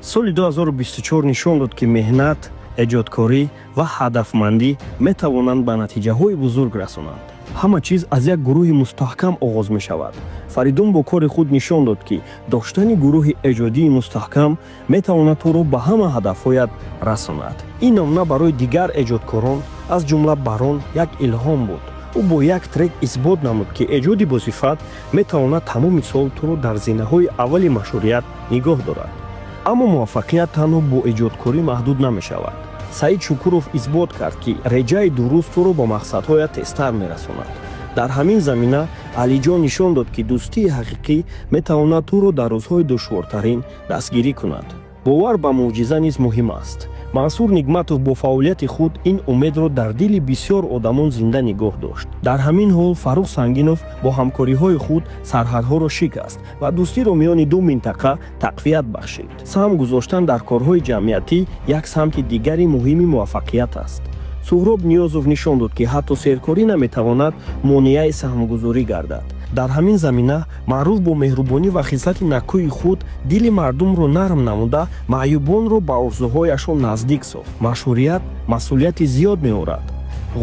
соли 2024 нишон дод ки меҳнат, эҷодкорӣ ва ҳадафмандӣ метавонанд ба натиҷаҳои бузург расонанд. ҳама чиз аз як гурӯҳи мустаҳкам оғоз мешавад. Фаридун бо кори худ нишон дод ки доштани гурӯҳи эҷодии мустаҳкам метавонад туро ба ҳама ҳадафҳоят расонад. Ин номуна барои дигар эҷодкорон, аз ҷумла Барон, як илҳом буд. ӯ бо як трек исбот намуд ки эҷоди босифат метавонад тамоми сол туро дар зинаҳои аввали машҳурият нигоҳ дорад. аммо муваффақият танҳо бо эҷодкорӣ маҳдуд намешавад. Саид Шукуров исбот кард ки реҷаи дуруст туро ба мақсадҳоят тезтар мерасонад. дар ҳамин замина Алиҷон нишон дод ки дӯстии ҳақиқӣ метавонад туро дар рӯзҳои душвортарин дастгирӣ кунад. бовар ба мӯъҷиза низ муҳим аст. Мансур Нигматов бо фаъолияти худ ин умедро дар дили бисёр одамон зинда нигоҳ дошт. дар ҳамин ҳол Фаррух Сангинов бо ҳамкориҳои худ сарҳадҳоро шикаст ва дӯстиро миёни ду минтақа тақвият бахшид. саҳм гузоштан дар корҳои ҷамъиятӣ як самти дигари муҳими муваффақият аст. Суҳроб Ниёзов нишон дод ки ҳатто серкорӣ наметавонад монеаи саҳмгузорӣ гардад. дар ҳамин замина маъруф бо меҳрубонӣ ва хислати накӯи худ дили мардумро нарм намуда маъюбонро ба орзуҳояшон наздик сохт. машҳурият масъулияти зиёд меорад.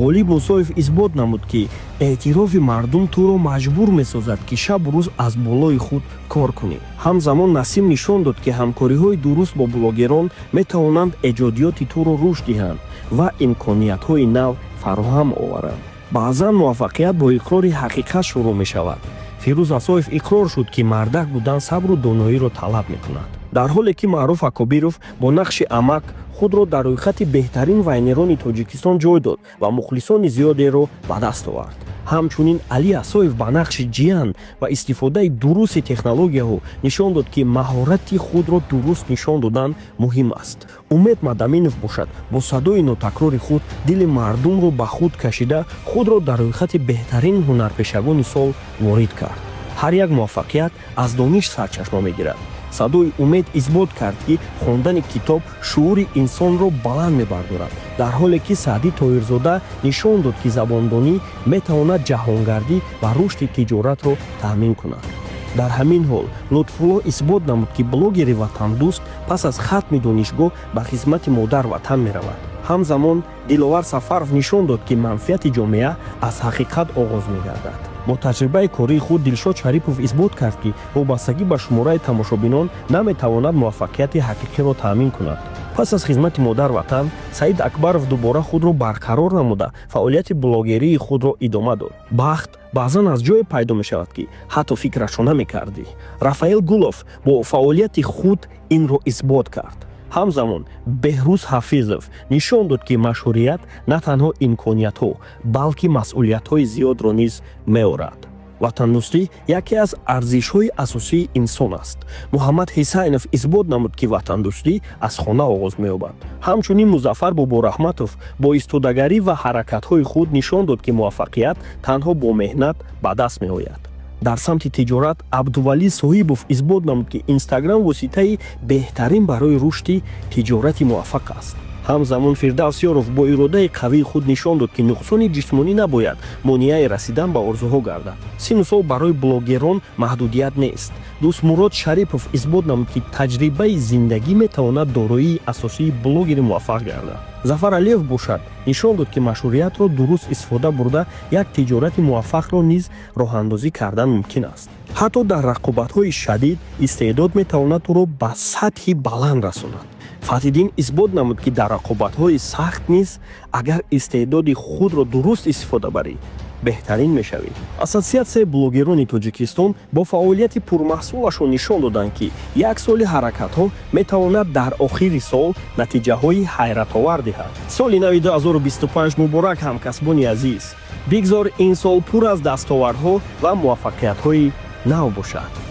ғолиб Мусоев исбот намуд ки эътирофи мардум туро маҷбур месозад ки шабу рӯз аз болои худ кор кунӣ. ҳамзамон Насим нишон дод ки ҳамкориҳои дуруст бо блогерон метавонанд эҷодиёти туро рушд диҳанд ва имкониятҳои нав фароҳам оваранд. баъзан муваффақият бо иқрори ҳақиқат шурӯъ мешавад. Фирӯз Асоев иқрор шуд ки мардак будан сабру доноиро талаб мекунад. дар ҳоле ки Маъруф Акобиров бо нақши Амак худро дар рӯйхати беҳтарин вайнерони Тоҷикистон ҷой дод ва мухлисони зиёдеро ба даст овард. ҳамчунин Али Асоев ба нақши Ҷиян ва истифодаи дурусти технологияҳо нишон дод ки маҳорати худро дуруст нишон додан муҳим аст. Умед Мадаминов бошад бо садои нотакрори худ дили мардумро ба худ кашида худро дар рӯйхати беҳтарин ҳунарпешагони сол ворид кард. ҳар як муваффақият аз дониш сарчашма мегирад. садои умед исбот кард ки хондани китоб шуури инсонро баланд мебардорад, дар ҳоле ки Саъдӣ Тоҳирзода нишон дод ки забондонӣ метавонад ҷаҳонгардӣ ва рушди тиҷоратро таъмин кунад. дар ҳамин ҳол Лутфулло исбот намуд ки блогери ватандӯст пас аз хатми донишгоҳ ба хизмати модар ватан меравад. ҳамзамон Диловар Сафаров нишон дод ки манфиати ҷомеа аз ҳақиқат оғоз мегардад. бо таҷрибаи кории худ Дилшод Шарипов исбот кард ки вобастагӣ ба шумораи тамошобинон наметавонад муваффақияти ҳақиқиро таъмин кунад. пас аз хизмати модар ватан Саид Акбаров дубора худро барқарор намуда фаъолияти блогерии худро идома дод. бахт баъзан аз ҷое пайдо мешавад ки ҳатто фикрашро намекардӣ. Рафаэл Гулов бо фаъолияти худ инро исбот кард. ҳамзамон Беҳрӯз Ҳафизов нишон дод ки машҳурият на танҳо имкониятҳо, балки масъулиятҳои зиёдро низ меорад. ватандӯстӣ яке аз арзишҳои асосии инсон аст. Муҳаммад Ҳисайнов исбот намуд ки ватандӯстӣ аз хона оғоз меёбад. ҳамчунин Музаффар Бобораҳматов бо истодагарӣ ва ҳаракатҳои худ нишон дод ки муваффақият танҳо бо меҳнат ба даст меояд. дар самти тиҷорат Абдувалӣ Соҳибов исбот намуд ки Инстаграм воситаи беҳтарин барои рушди тиҷорати муваффақ аст. ҳамзамон Фирдавс Ёров бо иродаи қавии худ нишон дод ки нуқсони ҷисмонӣ набояд монеаи расидан ба орзуҳо гардад. сину сол барои блогерон маҳдудият нест. Дӯстмурод Шарипов исбот намуд ки таҷрибаи зиндагӣ метавонад дороии асосии блогери муваффақ гардад. Зафар Алиев бошад нишон дод ки машҳуриятро дуруст истифода бурда як тиҷорати муваффақро низ роҳандозӣ кардан мумкин аст. ҳатто дар рақобатҳои шадид истеъдод метавонад туро ба сатҳи баланд расонад. Фатҳиддин исбот намуд ки дар рақобатҳои сахт низ агар истеъдоди худро дуруст истифода барӣ беҳтарин мешавӣ. Ассотсиатсияи блогерони Тоҷикистон бо фаъолияти пурмаҳсулашон нишон доданд ки як соли ҳаракатҳо метавонад дар охири сол натиҷаҳои ҳайратовар диҳад. соли нави 2025 муборак ҳамкасбони азиз. бигзор ин сол пур аз дастовардҳо ва муваффақиятҳои нав бошад.